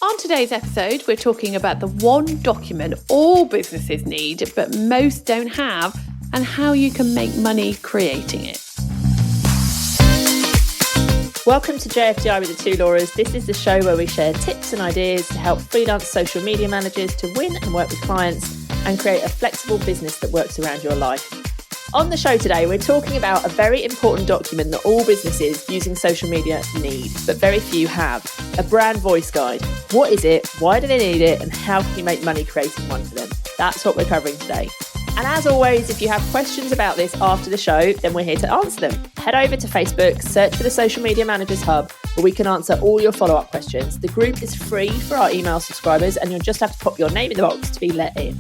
On today's episode, we're talking about the one document all businesses need, but most don't have, and how you can make money creating it. Welcome to JFDI with the Two Lauras. This is the show where we share tips and ideas to help freelance social media managers to win and work with clients and create a flexible business that works around your life. On the show today, we're talking about a very important document that all businesses using social media need, but very few have. A brand voice guide. What is it? Why do they need it? And how can you make money creating one for them? That's what we're covering today. And as always, if you have questions about this after the show, then we're here to answer them. Head over to Facebook, search for the Social Media Managers Hub, where we can answer all your follow-up questions. The group is free for our email subscribers, and you'll just have to pop your name in the box to be let in.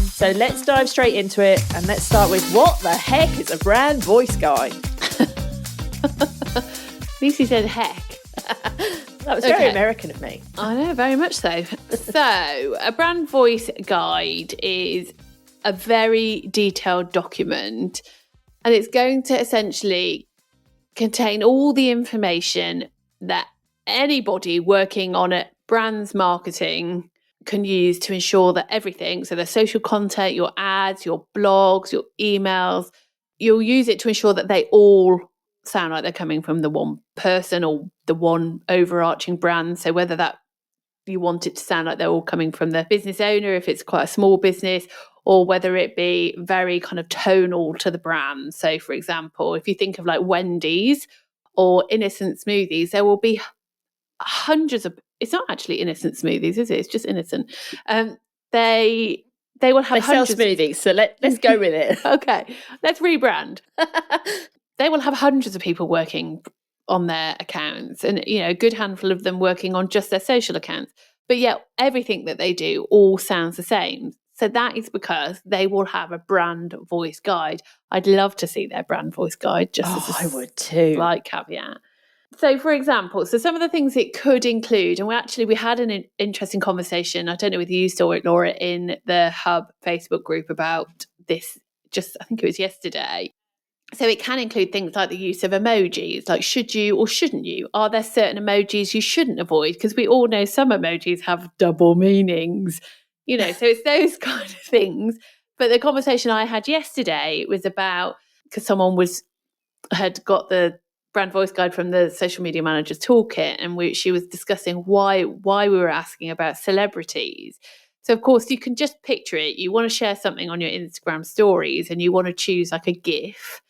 So let's dive straight into it, and let's start with what the heck is a brand voice guide? At least he said heck. That was very American of me. I know, very much so. So, a brand voice guide is a very detailed document, and it's going to essentially contain all the information that anybody working on a brand's marketing can use to ensure that everything, so the social content, your ads, your blogs, your emails, you'll use it to ensure that they all sound like they're coming from the one person or the one overarching brand. So whether that you want it to sound like they're all coming from the business owner, if it's quite a small business, or whether it be very kind of tonal to the brand. So for example, if you think of like Wendy's or Innocent Smoothies, there will be hundreds of, it's not actually Innocent Smoothies, is it? It's just Innocent. They will have hundreds. Sell smoothies, so let's go with it. Okay, let's rebrand. They will have hundreds of people working on their accounts, and a good handful of them working on just their social accounts. But yet everything that they do all sounds the same. So that is because they will have a brand voice guide. I'd love to see their brand voice guide, just as I would too. Slight caveat. So, for example, some of the things it could include, and we had an interesting conversation, I don't know whether you saw it, Laura, in the Hub Facebook group about this, I think it was yesterday. So it can include things like the use of emojis, like should you or shouldn't you? Are there certain emojis you shouldn't avoid? Because we all know some emojis have double meanings, so it's those kind of things. But the conversation I had yesterday was about, because someone had got the brand voice guide from the Social Media Managers Toolkit, and she was discussing why we were asking about celebrities. So of course you can just picture it. You want to share something on your Instagram stories, and you want to choose like a GIF,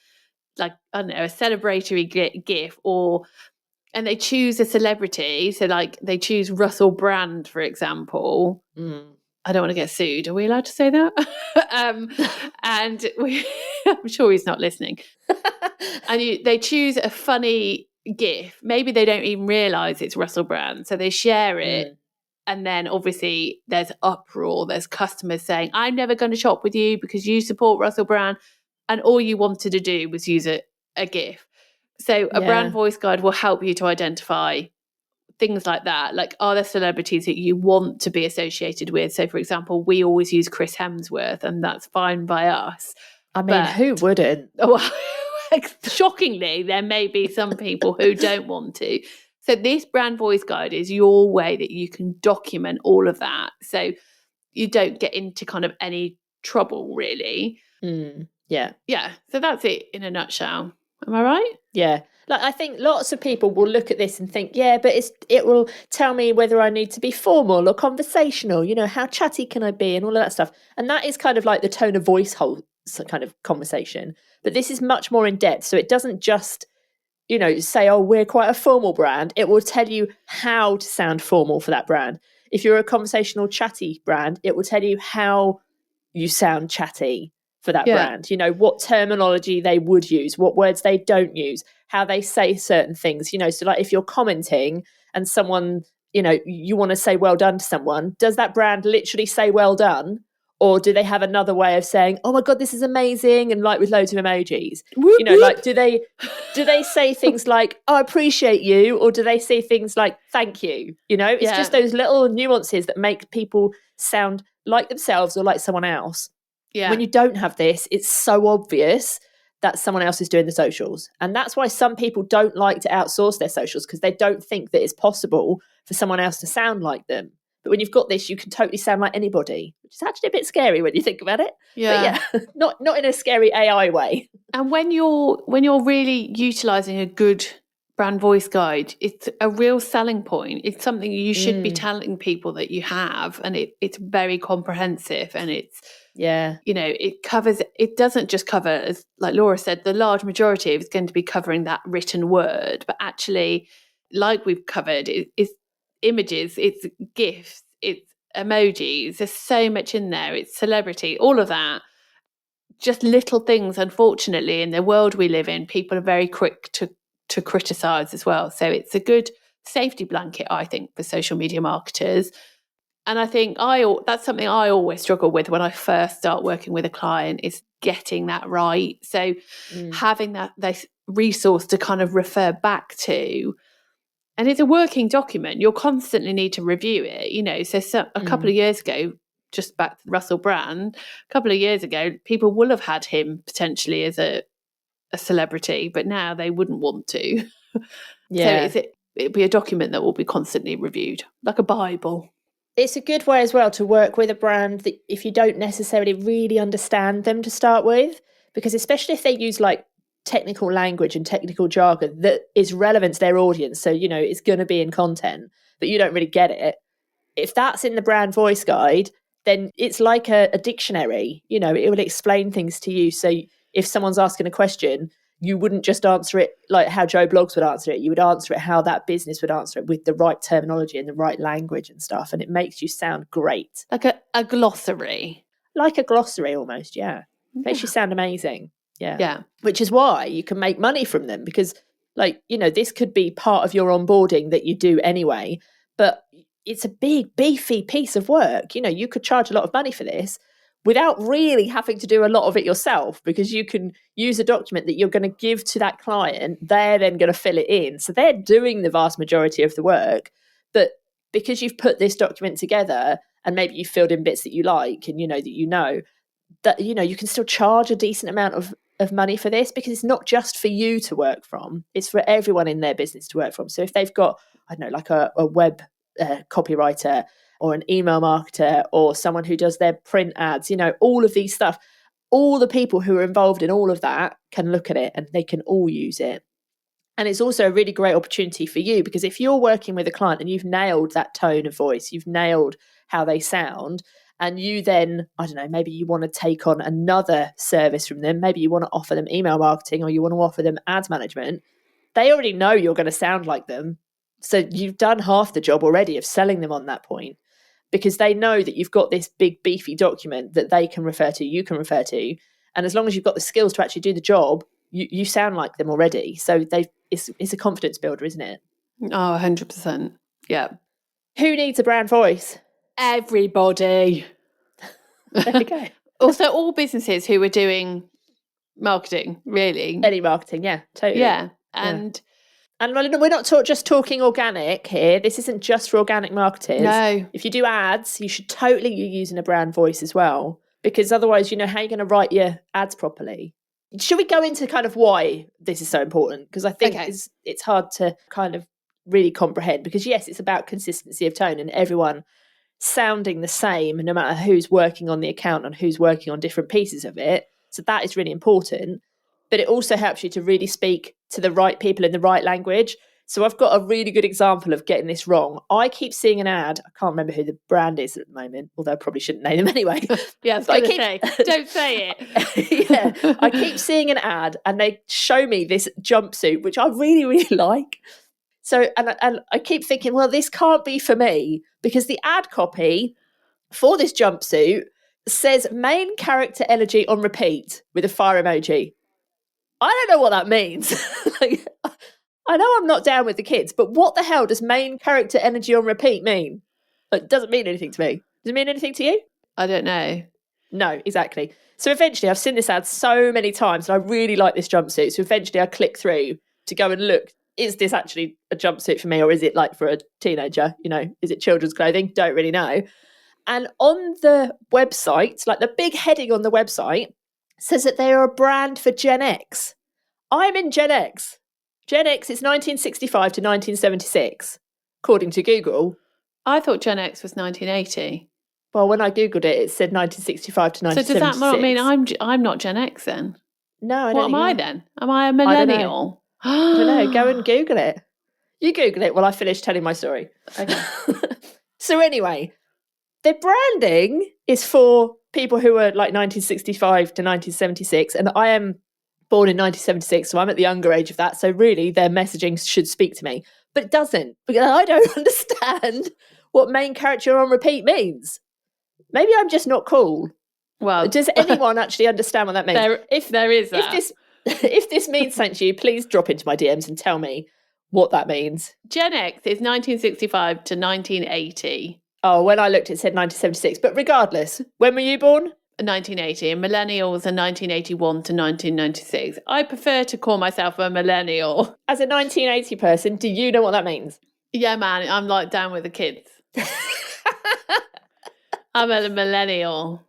like I don't know, a celebratory GIF, and they choose a celebrity. So like they choose Russell Brand, for example. I don't want to get sued. Are we allowed to say that? And I'm sure he's not listening. And they choose a funny GIF. Maybe they don't even realise it's Russell Brand. So they share it. And then obviously there's uproar. There's customers saying, I'm never going to shop with you because you support Russell Brand. And all you wanted to do was use a GIF. So a brand voice guide will help you to identify things like that. Like, are there celebrities that you want to be associated with? So, for example, we always use Chris Hemsworth, and that's fine by us. I mean, who wouldn't? Well, shockingly, there may be some people who don't want to. So this brand voice guide is your way that you can document all of that, so you don't get into kind of any trouble, really. Yeah. So that's it in a nutshell. Am I right? Yeah. Like, I think lots of people will look at this and think, yeah, but it will tell me whether I need to be formal or conversational, how chatty can I be and all of that stuff. And that is kind of like the tone of voice whole kind of conversation. But this is much more in depth. So it doesn't just, say, oh, we're quite a formal brand. It will tell you how to sound formal for that brand. If you're a conversational chatty brand, it will tell you how you sound chatty for that brand, what terminology they would use, what words they don't use, how they say certain things, so like if you're commenting and someone, you want to say well done to someone, does that brand literally say well done? Or do they have another way of saying, oh my God, this is amazing, and like with loads of emojis? Whoop, whoop. Like do they say things like, oh, I appreciate you, or do they say things like thank you? It's just those little nuances that make people sound like themselves or like someone else. Yeah. When you don't have this, it's so obvious that someone else is doing the socials. And that's why some people don't like to outsource their socials, because they don't think that it's possible for someone else to sound like them. But when you've got this, you can totally sound like anybody, which is actually a bit scary when you think about it. Yeah. But yeah, not in a scary AI way. And when you're really utilising a good brand voice guide, it's a real selling point. It's something you should be telling people that you have, and it's very comprehensive, and it's, it doesn't just cover, as like Laura said, the large majority of it's going to be covering that written word, but actually, like we've covered, it's images, it's GIFs, it's emojis, there's so much in there, it's celebrity, all of that. Just little things, unfortunately, in the world we live in, people are very quick to criticise as well. So it's a good safety blanket, I think, for social media marketers. And I think that's something I always struggle with when I first start working with a client, is getting that right. So having this resource to kind of refer back to, and it's a working document. You'll constantly need to review it, So a couple of years ago, just back to Russell Brand, a couple of years ago, people will have had him potentially as a celebrity, but now they wouldn't want to. Yeah. So it'd be a document that will be constantly reviewed, like a Bible. It's a good way as well to work with a brand that if you don't necessarily really understand them to start with, because especially if they use like technical language and technical jargon that is relevant to their audience, so it's going to be in content, but you don't really get it. If that's in the brand voice guide, then it's like a dictionary. It will explain things to you. So if someone's asking a question, you wouldn't just answer it like how Joe Blogs would answer it. You would answer it how that business would answer it, with the right terminology and the right language and stuff. And it makes you sound great. Like a glossary. Like a glossary almost, yeah. Makes you sound amazing. Yeah. Yeah. Which is why you can make money from them, because this could be part of your onboarding that you do anyway, but it's a big, beefy piece of work. You could charge a lot of money for this without really having to do a lot of it yourself, because you can use a document that you're going to give to that client. They're then going to fill it in. So they're doing the vast majority of the work. But because you've put this document together and maybe you've filled in bits that you like and that you can still charge a decent amount of money for this, because it's not just for you to work from. It's for everyone in their business to work from. So if they've got, I don't know, like a web copywriter, or an email marketer, or someone who does their print ads, all of these stuff, all the people who are involved in all of that can look at it and they can all use it. And it's also a really great opportunity for you, because if you're working with a client and you've nailed that tone of voice, you've nailed how they sound, and you then, I don't know, maybe you want to take on another service from them, maybe you want to offer them email marketing, or you want to offer them ads management, they already know you're going to sound like them. So you've done half the job already of selling them on that point, because they know that you've got this big beefy document that they can refer to, you can refer to. And as long as you've got the skills to actually do the job, you sound like them already. So it's a confidence builder, isn't it? Oh, 100%. Yeah. Who needs a brand voice? Everybody. There we go. Also, all businesses who are doing marketing, really. Any marketing, yeah, totally. Yeah. And we're not just talking organic here. This isn't just for organic marketers. No. If you do ads, you should totally be using a brand voice as well, because otherwise, how are you going to write your ads properly? Should we go into kind of why this is so important? Because I think it's hard to kind of really comprehend, because yes, it's about consistency of tone and everyone sounding the same, no matter who's working on the account and who's working on different pieces of it. So that is really important. But it also helps you to really speak to the right people in the right language. So I've got a really good example of getting this wrong. I keep seeing an ad. I can't remember who the brand is at the moment, although I probably shouldn't name them anyway. Yeah, I was going to say, don't say it. Yeah, I keep seeing an ad and they show me this jumpsuit, which I really, really like. So, and I keep thinking, well, this can't be for me, because the ad copy for this jumpsuit says main character energy on repeat with a fire emoji. I don't know what that means. I know I'm not down with the kids, but what the hell does main character energy on repeat mean? It doesn't mean anything to me. Does it mean anything to you? I don't know. No, exactly. So eventually I've seen this ad so many times and I really like this jumpsuit. So eventually I click through to go and look, is this actually a jumpsuit for me, or is it like for a teenager? Is it children's clothing? Don't really know. And on the website, like the big heading on the website, says that they are a brand for Gen X. I'm in Gen X. Gen X is 1965 to 1976, according to Google. I thought Gen X was 1980. Well, when I Googled it, it said 1965 to 1976. So does that not mean I'm not Gen X then? No, I don't What am I then? Am I a millennial? I don't know. Go and Google it. You Google it while I finish telling my story. Okay. So anyway, the branding is for people who are like 1965 to 1976, and I am born in 1976, so I'm at the younger age of that. So really, their messaging should speak to me, but it doesn't, because I don't understand what main character on repeat means. Maybe I'm just not cool. Well, does anyone actually understand what that means? If there is that. If this means something to you, please drop into my DMs and tell me what that means. Gen X is 1965 to 1980. Oh, when I looked, it said 1976. But regardless, when were you born? 1980, and millennials are 1981 to 1996. I prefer to call myself a millennial. As a 1980 person, do you know what that means? Yeah, man, I'm like down with the kids. I'm a millennial.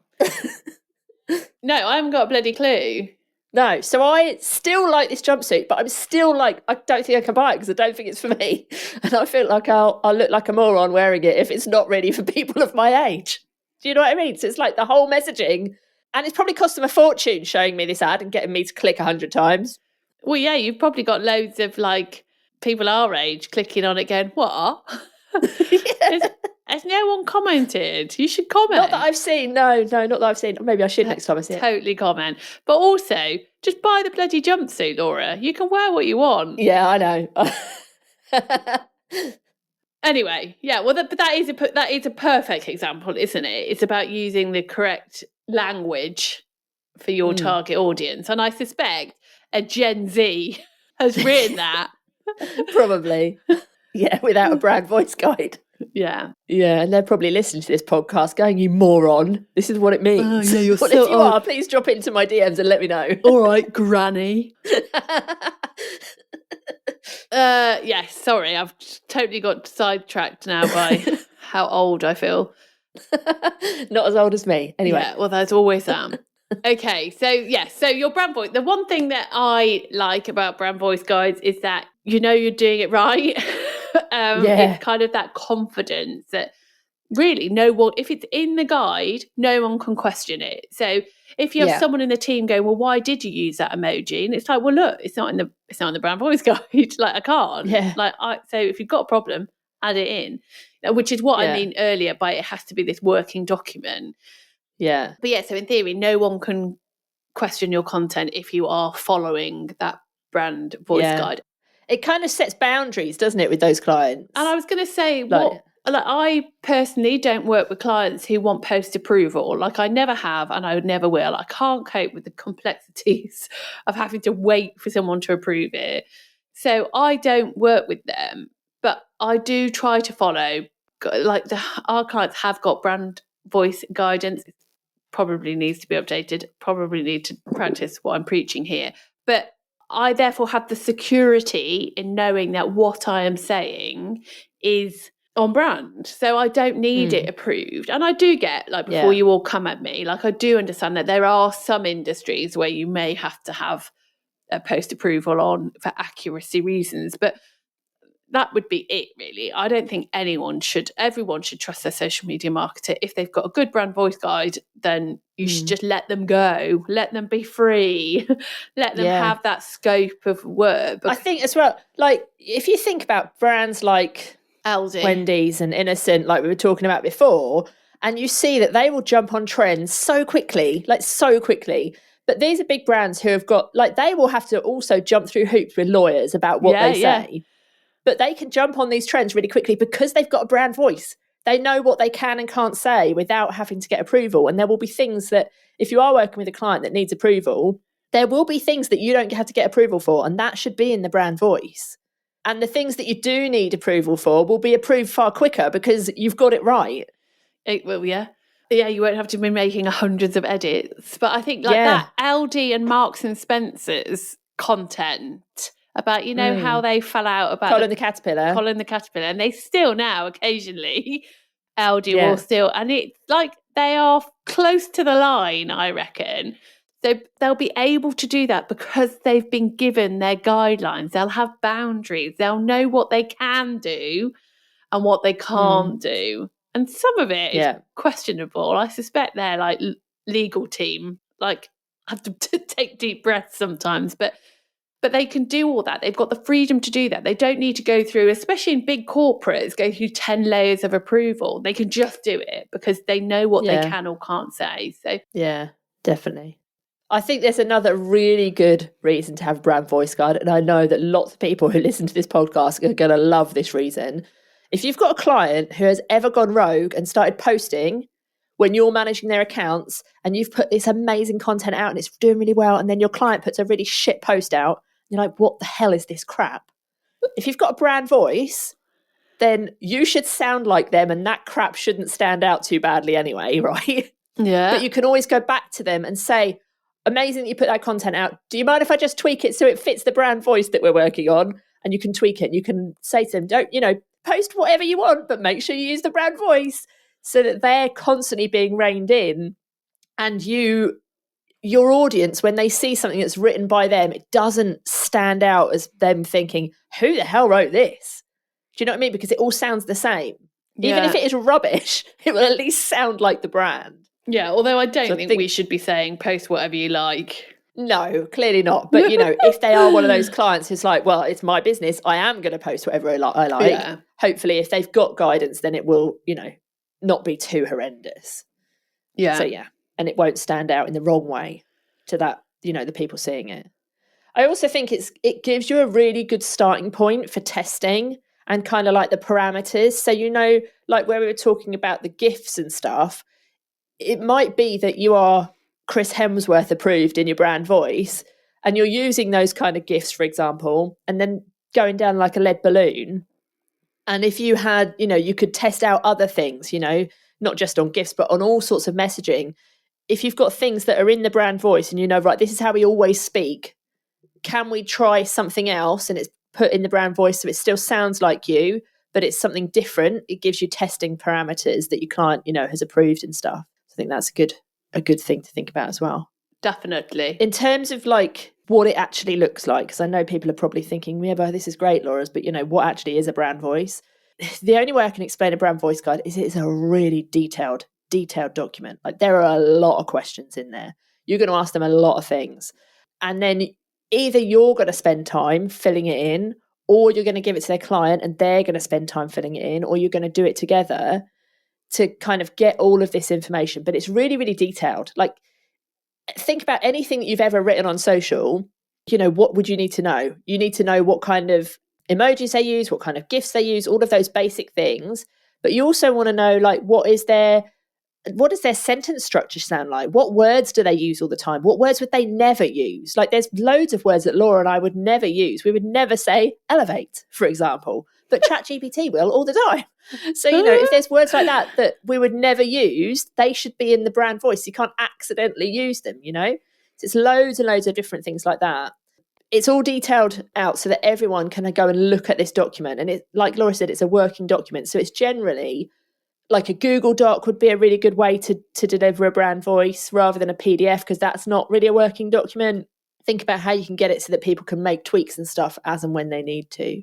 No, I haven't got a bloody clue. No, so I still like this jumpsuit, but I'm still like, I don't think I can buy it because I don't think it's for me. And I feel like I'll look like a moron wearing it if it's not really for people of my age. Do you know what I mean? So it's like the whole messaging, and it's probably cost them a fortune showing me this ad and getting me to click 100 times. Well, yeah, you've probably got loads of like people our age clicking on it going, what? Has no one commented? You should comment. Not that I've seen. No, not that I've seen. Maybe I should next time I see it. Totally comment. But also, just buy the bloody jumpsuit, Laura. You can wear what you want. Yeah, I know. Anyway, yeah, well, but that is a perfect example, isn't it? It's about using the correct language for your target audience. And I suspect a Gen Z has written that. Probably. Yeah, without a brand voice guide. Yeah. Yeah, and they're probably listening to this podcast going, you moron, this is what it means. Oh, yeah, you're well, so if you are, please drop into my DMs and let me know. All right, granny. Yes, sorry, I've totally got sidetracked now by how old I feel. Not as old as me. Anyway. Yeah, well, there's always that. Okay, so yes, so your brand voice, the one thing that I like about brand voice guides is that you know you're doing it right. It's kind of that confidence that really no one, if it's in the guide, no one can question it. So if you have someone in the team going, well, why did you use that emoji? And it's like, well, look, it's not in the brand voice guide. Like I can't. Yeah. So if you've got a problem, add it in, which is what I mean earlier by it has to be this working document. Yeah. But yeah, so in theory, no one can question your content if you are following that brand voice guide. It kind of sets boundaries, doesn't it, with those clients? And I was going to say, I personally don't work with clients who want post-approval. Like I never have, and I would never will. I can't cope with the complexities of having to wait for someone to approve it. So I don't work with them, but I do try to follow. Like our clients have got brand voice guidance. It probably needs to be updated. Probably need to practice what I'm preaching here. But I therefore have the security in knowing that what I am saying is on brand. So I don't need it approved. And I do get, like, before you all come at me, like I do understand that there are some industries where you may have to have a post-approval on for accuracy reasons. But that would be it, really. I don't think everyone should trust their social media marketer. If they've got a good brand voice guide, then you should just let them go. Let them be free. Let them have that scope of work. I think as well, like, if you think about brands like Aldi, Wendy's and Innocent, like we were talking about before, and you see that they will jump on trends so quickly. But these are big brands who have got, like, they will have to also jump through hoops with lawyers about what they say. But they can jump on these trends really quickly because they've got a brand voice. They know what they can and can't say without having to get approval. And there will be things that, if you are working with a client that needs approval, there will be things that you don't have to get approval for. And that should be in the brand voice. And the things that you do need approval for will be approved far quicker because you've got it right. Yeah, you won't have to be making hundreds of edits. But I think that Aldi and Marks and Spencer's content about, how they fell out about Colin the Caterpillar. And they still now occasionally, Aldi will still, and it's like they are close to the line, I reckon. So they'll be able to do that because they've been given their guidelines. They'll have boundaries. They'll know what they can do and what they can't do. And some of it is questionable. I suspect their like legal team like have to take deep breaths sometimes, but they can do all that. They've got the freedom to do that. They don't need to go through, especially in big corporates, go through 10 layers of approval. They can just do it because they know what they can or can't say. So yeah, definitely. I think there's another really good reason to have a brand voice guide. And I know that lots of people who listen to this podcast are going to love this reason. If you've got a client who has ever gone rogue and started posting when you're managing their accounts and you've put this amazing content out and it's doing really well, and then your client puts a really shit post out, you're like, what the hell is this crap? If you've got a brand voice, then you should sound like them and that crap shouldn't stand out too badly anyway, right? Yeah. But you can always go back to them and say, amazing that you put that content out. Do you mind if I just tweak it so it fits the brand voice that we're working on? And you can tweak it. You can say to them, don't, post whatever you want, but make sure you use the brand voice, so that they're constantly being reined in. And your audience, when they see something that's written by them, it doesn't stand out as them thinking, who the hell wrote this? Do you know what I mean? Because it all sounds the same. Even if it is rubbish, it will at least sound like the brand. Yeah, although I don't think we should be saying post whatever you like. No, clearly not. But, if they are one of those clients who's like, well, it's my business, I am going to post whatever I like. Yeah. Hopefully, if they've got guidance, then it will, not be too horrendous. Yeah. So, yeah. And it won't stand out in the wrong way to that, the people seeing it. I also think it gives you a really good starting point for testing and kind of like the parameters. So, like where we were talking about the GIFs and stuff, it might be that you are Chris Hemsworth approved in your brand voice and you're using those kind of GIFs, for example, and then going down like a lead balloon. And if you had, you could test out other things, not just on GIFs, but on all sorts of messaging. If you've got things that are in the brand voice and right, this is how we always speak, can we try something else? And it's put in the brand voice so it still sounds like you, but it's something different. It gives you testing parameters that your client, has approved and stuff. So I think that's a good thing to think about as well. Definitely. In terms of like what it actually looks like, because I know people are probably thinking, yeah, but this is great, Laura's, but what actually is a brand voice? The only way I can explain a brand voice guide is it's a really detailed document. Like there are a lot of questions in there. You're going to ask them a lot of things. And then either you're going to spend time filling it in, or you're going to give it to their client and they're going to spend time filling it in, or you're going to do it together to kind of get all of this information. But it's really, really detailed. Like think about anything that you've ever written on social. What would you need to know? You need to know what kind of emojis they use, what kind of GIFs they use, all of those basic things. But you also want to know, like, what does their sentence structure sound like? What words do they use all the time? What words would they never use? Like there's loads of words that Laura and I would never use. We would never say elevate, for example, but ChatGPT will all the time. So, if there's words like that we would never use, they should be in the brand voice. You can't accidentally use them, So it's loads and loads of different things like that. It's all detailed out so that everyone can go and look at this document. And it, like Laura said, it's a working document. So it's generally like a Google Doc would be a really good way to deliver a brand voice rather than a PDF, because that's not really a working document. Think about how you can get it so that people can make tweaks and stuff as and when they need to.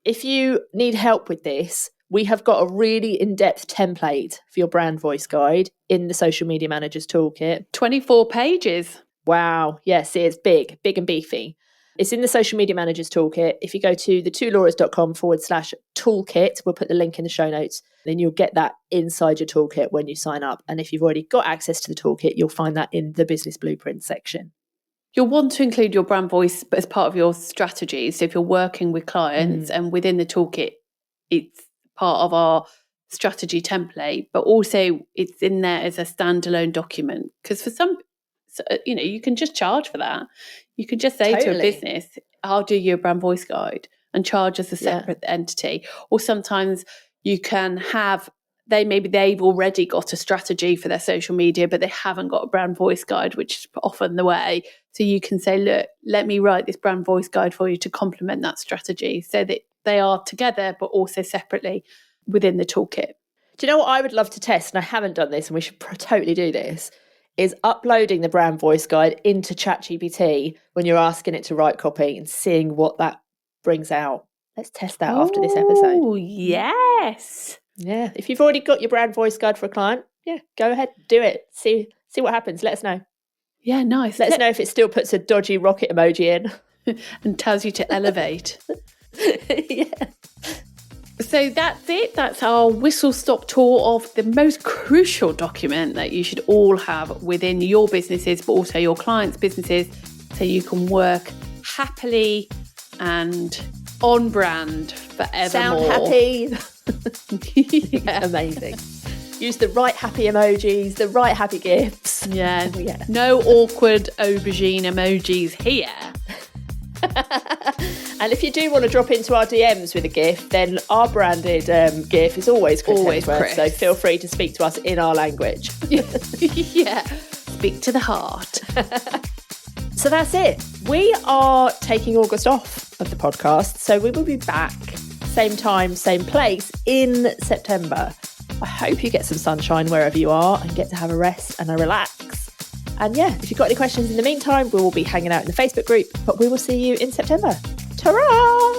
If you need help with this, we have got a really in-depth template for your brand voice guide in the Social Media Managers Toolkit. 24 pages. Wow. Yes, it's big and beefy. It's in the Social Media Managers Toolkit. If you go to the2lauras.com/toolkit, we'll put the link in the show notes, then you'll get that inside your toolkit when you sign up. And if you've already got access to the toolkit, you'll find that in the Business Blueprint section. You'll want to include your brand voice as part of your strategy. So if you're working with clients and within the toolkit, it's part of our strategy template, but also it's in there as a standalone document. Because for some, you can just charge for that. You can just say to a business, I'll do your brand voice guide, and charge as a separate entity. Or sometimes you can have, they've already got a strategy for their social media, but they haven't got a brand voice guide, which is often the way. So you can say, look, let me write this brand voice guide for you to complement that strategy, so that they are together, but also separately within the toolkit. Do you know what I would love to test? And I haven't done this, and we should totally do this, is uploading the brand voice guide into ChatGPT when you're asking it to write copy and seeing what that brings out. Let's test that after this episode. Oh, yes. Yeah. If you've already got your brand voice guide for a client, yeah, go ahead, do it. See what happens. Let us know. Yeah, nice. Let us know if it still puts a dodgy rocket emoji in. And tells you to elevate. Yeah. So that's it. That's our whistle-stop tour of the most crucial document that you should all have within your businesses, but also your clients' businesses, so you can work happily and on brand forevermore. Sound happy. Yeah. Amazing. Use the right happy emojis, the right happy gifts. Yeah. Yeah. No awkward aubergine emojis here. And if you do want to drop into our DMs with a GIF, then our branded GIF is always Chris Hemsworth, Chris. so feel free to speak to us in our language. Yeah. Speak to the heart. So that's it. We are taking August off of the podcast, so we will be back same time, same place in September. I hope you get some sunshine wherever you are and get to have a rest and a relax. And yeah, if you've got any questions in the meantime, we will be hanging out in the Facebook group, but we will see you in September. Ta-ra!